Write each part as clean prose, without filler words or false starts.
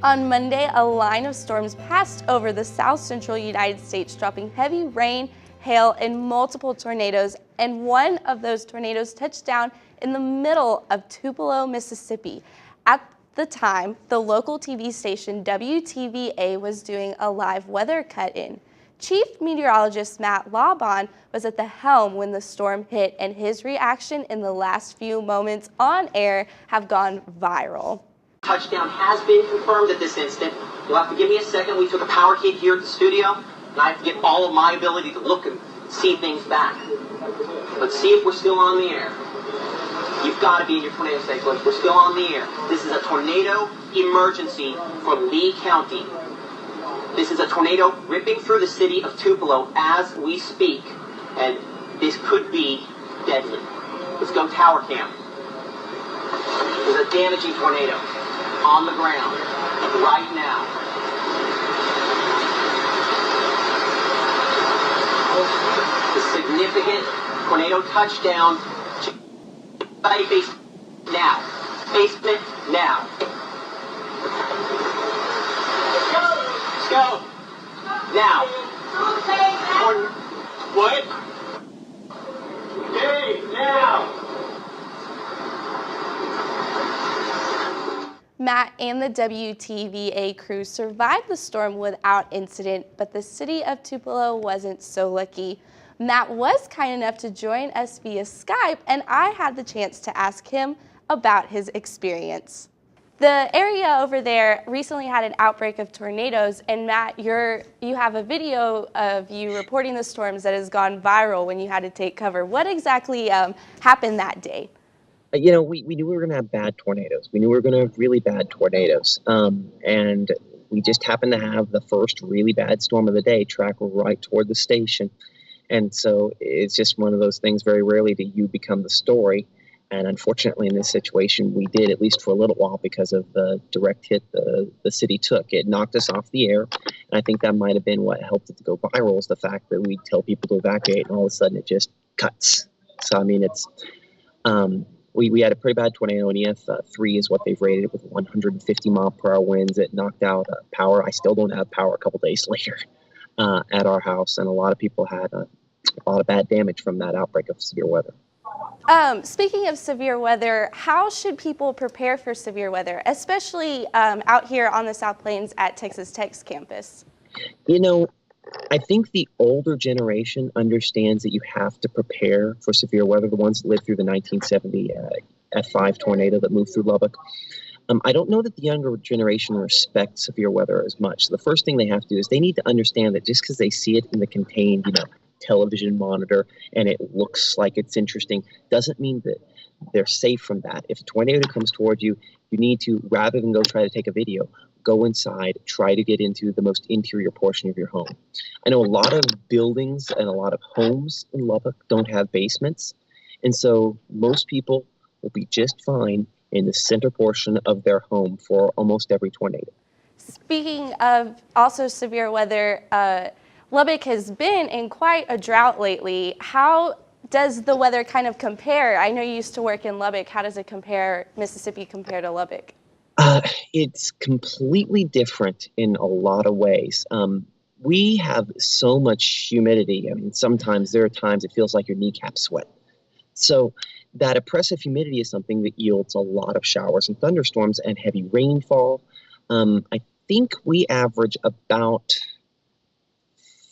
On Monday, a line of storms passed over the south central United States, dropping heavy rain, hail, and multiple tornadoes, and one of those tornadoes touched down in the middle of Tupelo, Mississippi. At the time, the local TV station WTVA was doing a live weather cut-in. Chief Meteorologist Matt Laubhan was at the helm when the storm hit, and his reaction in the last few moments on air have gone viral. Touchdown has been confirmed at this instant. You'll have to give me a second. We took a power key here at the studio, and I have to get all of my ability to look and see things back. Let's see if we're still on the air. You've got to be in your tornado stage. We're still on the air. This is a tornado emergency for Lee County. This is a tornado ripping through the city of Tupelo as we speak, and this could be deadly. Let's go tower cam. There's a damaging tornado on the ground right now. The significant tornado touchdown. Basement now. Basement now. Let's go. Now. What? Hey, now. Matt and the WTVA crew survived the storm without incident, but the city of Tupelo wasn't so lucky. Matt was kind enough to join us via Skype, and I had the chance to ask him about his experience. The area over there recently had an outbreak of tornadoes, and Matt, you have a video of you reporting the storms that has gone viral when you had to take cover. What exactly happened that day? You know, we knew we were going to have bad tornadoes. We knew we were going to have really bad tornadoes. And we just happened to have the first really bad storm of the day track right toward the station. And so it's just one of those things, very rarely do you become the story. And unfortunately, in this situation, we did, at least for a little while, because of the direct hit the city took. It knocked us off the air. And I think that might have been what helped it to go viral, is the fact that we tell people to evacuate, and all of a sudden it just cuts. So, I mean, it's... We had a pretty bad tornado, and EF3 is what they've rated it, with 150 mile per hour winds. It knocked out power. I still don't have power a couple days later at our house, and a lot of people had a lot of bad damage from that outbreak of severe weather. Speaking of severe weather, how should people prepare for severe weather, especially out here on the South Plains at Texas Tech's campus? You know, I think the older generation understands that you have to prepare for severe weather, the ones that lived through the 1970 F5 tornado that moved through Lubbock. I don't know that the younger generation respects severe weather as much. So the first thing they have to do is they need to understand that just because they see it in the contained, television monitor and it looks like it's interesting, doesn't mean that they're safe from that. If a tornado comes toward you, you need to, rather than go try to take a video, go inside, try to get into the most interior portion of your home. I know a lot of buildings and a lot of homes in Lubbock don't have basements, and so most people will be just fine in the center portion of their home for almost every tornado. Speaking of also severe weather, Lubbock has been in quite a drought lately. How does the weather kind of compare? I know you used to work in Lubbock. How does it compare, Mississippi compared to Lubbock? It's completely different in a lot of ways. We have so much humidity. I mean, sometimes there are times it feels like your kneecaps sweat. So that oppressive humidity is something that yields a lot of showers and thunderstorms and heavy rainfall. I think we average about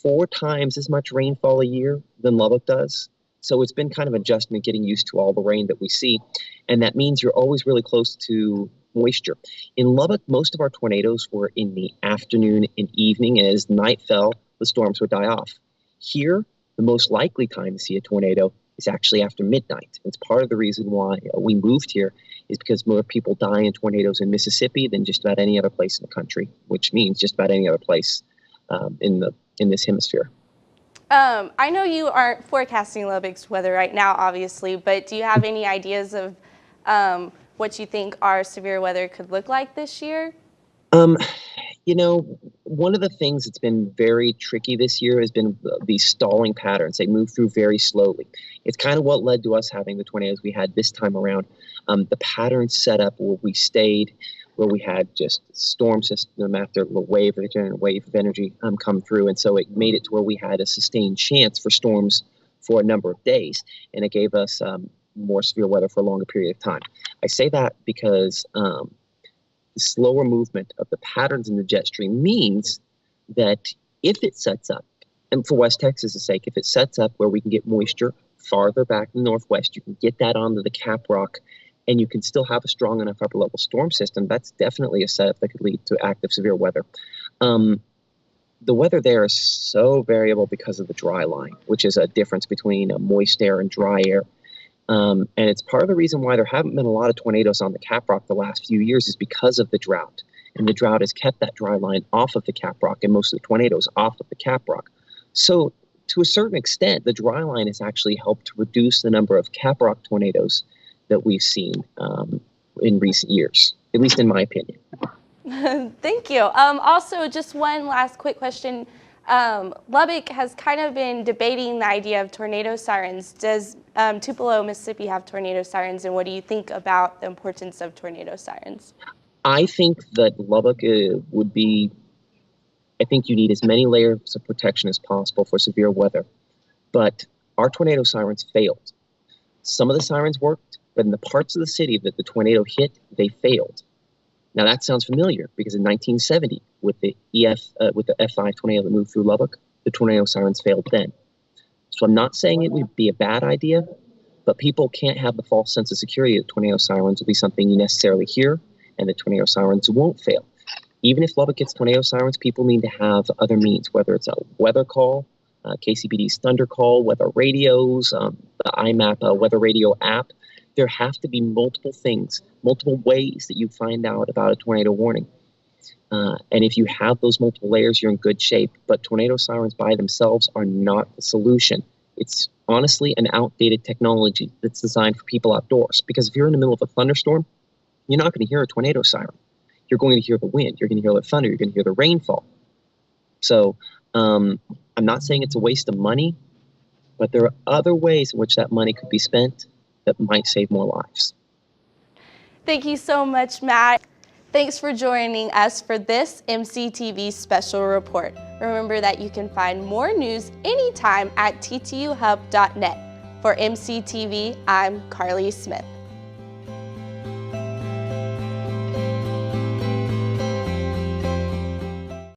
4 times as much rainfall a year than Lubbock does. So it's been kind of an adjustment getting used to all the rain that we see. And that means you're always really close to moisture. In Lubbock, most of our tornadoes were in the afternoon and evening. As night fell, the storms would die off. Here, the most likely time to see a tornado is actually after midnight. It's part of the reason why we moved here, is because more people die in tornadoes in Mississippi than just about any other place in the country, which means just about any other place in this hemisphere. I know you aren't forecasting Lubbock's weather right now, obviously, but do you have any ideas of what you think our severe weather could look like this year? You know, one of the things that's been very tricky this year has been these stalling patterns. They move through very slowly. It's kind of what led to us having the tornadoes we had this time around. The pattern set up where we stayed where we had just storm system after wave of energy come through. And so it made it to where we had a sustained chance for storms for a number of days. And it gave us more severe weather for a longer period of time. I say that because the slower movement of the patterns in the jet stream means that if it sets up, and for West Texas' sake, if it sets up where we can get moisture farther back in the northwest, you can get that onto the cap rock, and you can still have a strong enough upper level storm system, that's definitely a setup that could lead to active severe weather. The weather there is so variable because of the dry line, which is a difference between moist air and dry air. And it's part of the reason why there haven't been a lot of tornadoes on the cap rock the last few years is because of the drought. And the drought has kept that dry line off of the cap rock and most of the tornadoes off of the cap rock. So to a certain extent, the dry line has actually helped to reduce the number of cap rock tornadoes that we've seen in recent years, at least in my opinion. Thank you. Also, just one last quick question. Lubbock has kind of been debating the idea of tornado sirens. Does Tupelo, Mississippi have tornado sirens, and what do you think about the importance of tornado sirens? I think that Lubbock would be, I think you need as many layers of protection as possible for severe weather. But our tornado sirens failed. Some of the sirens worked, but in the parts of the city that the tornado hit, they failed. Now that sounds familiar because in 1970, with the F5 tornado that moved through Lubbock, the tornado sirens failed then. So I'm not saying it would be a bad idea, but people can't have the false sense of security that tornado sirens will be something you necessarily hear and that tornado sirens won't fail. Even if Lubbock gets tornado sirens, people need to have other means, whether it's a weather call, KCBD's thunder call, weather radios, the IMAP weather radio app. There have to be multiple things, multiple ways that you find out about a tornado warning. And if you have those multiple layers, you're in good shape. But tornado sirens by themselves are not the solution. It's honestly an outdated technology that's designed for people outdoors. Because if you're in the middle of a thunderstorm, you're not going to hear a tornado siren. You're going to hear the wind. You're going to hear the thunder. You're going to hear the rainfall. So I'm not saying it's a waste of money, but there are other ways in which that money could be spent that might save more lives. Thank you so much, Matt. Thanks for joining us for this MCTV Special Report. Remember that you can find more news anytime at ttuhub.net. For MCTV, I'm Carly Smith.